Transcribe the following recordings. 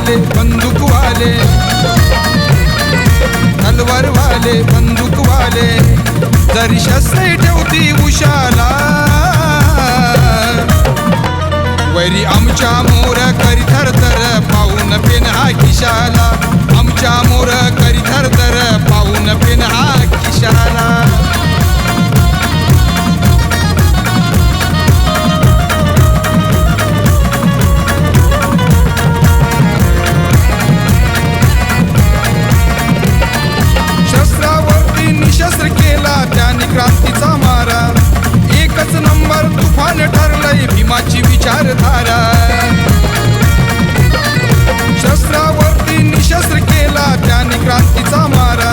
वाले बंदूक वाले, तलवार वाले बंदूक वाले, जरी शस्त्रे ठेवती उशाला, वैरी आमच्या मोर करी थरथर पाहून पेन हा खिशाला, आमच्या मोर करी थरथर पाहून पेन हा खिशाला. शस्त्रावरती निशस्त्र केला त्याने क्रांतीचा मारा, एकच नंबर तुफान ठरलंय भीमाची विचारधारा. शस्त्रावरती निशस्त्र केला त्याने क्रांतीचा मारा,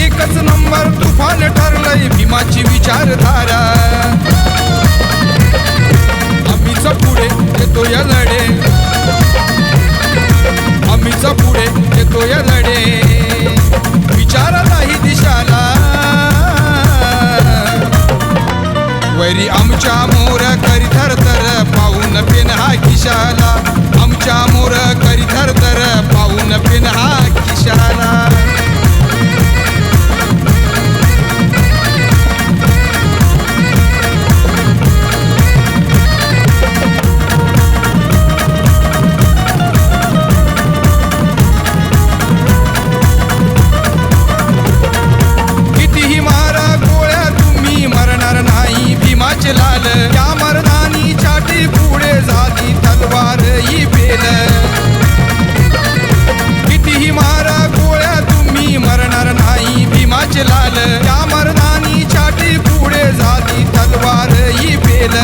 एकच नंबर तुफान ठरलंय भीमाची विचारधारा. आम्हीच पुढे येतो या लढे, आम्हीच पुढे येतो या लढे, विचारालाही दिशाला, वैरी आमच्या मोर करी थरथर पाहून पेन हा खिशाला, आमच्या मोर करी थरथर पाहून पेन हा खिशाला. कितीही मारा गोळ्या तुम्ही मरणार नाही भीमाचे लाल, या मर्दानी छाती पुढे झाली तलवार ही फेल. कितीही मारा गोळ्या तुम्ही मरणार नाही भीमाचे लाल, या मर्दानी छाती पुढे झाली तलवार ही फेल.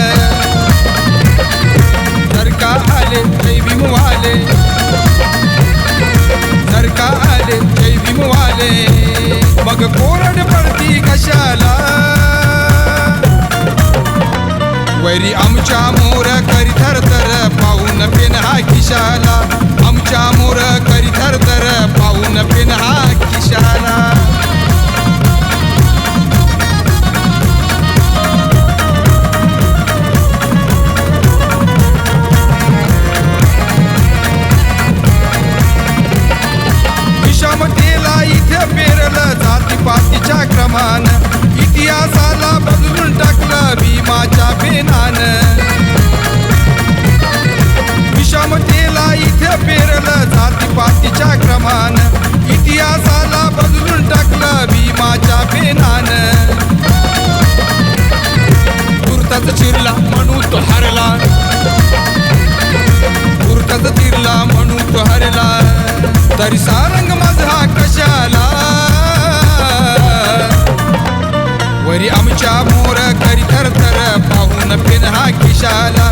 जर का आले जय भीम वाले, जर का आले जय भीम वाले, मग कोरड पडती कशाला, वैरी आमच्या मोर करी थरथर पाहून पेन हा खिशाला, आमच्या मोर करी थरथर पाहून पेन हा खिशाला. विषमतेला इथे पेरलं जातीपातीच्या क्रमान, इतिहासाला बदलून टाकलं भीमाच्या पेनान. विषमतेला इथे पेरलं जातीपातीच्या क्रमान, इतिहासाला बदलून टाकलं भीमाच्या पेनान. तुर्ताच चिरला म्हणू तो हरला, तुर्ताच चिरला म्हणू तो हरला, तरी सारंग माझा कशाला, वरी आमच्या मोर करी थरथर पाहून पेन हा खिशाला,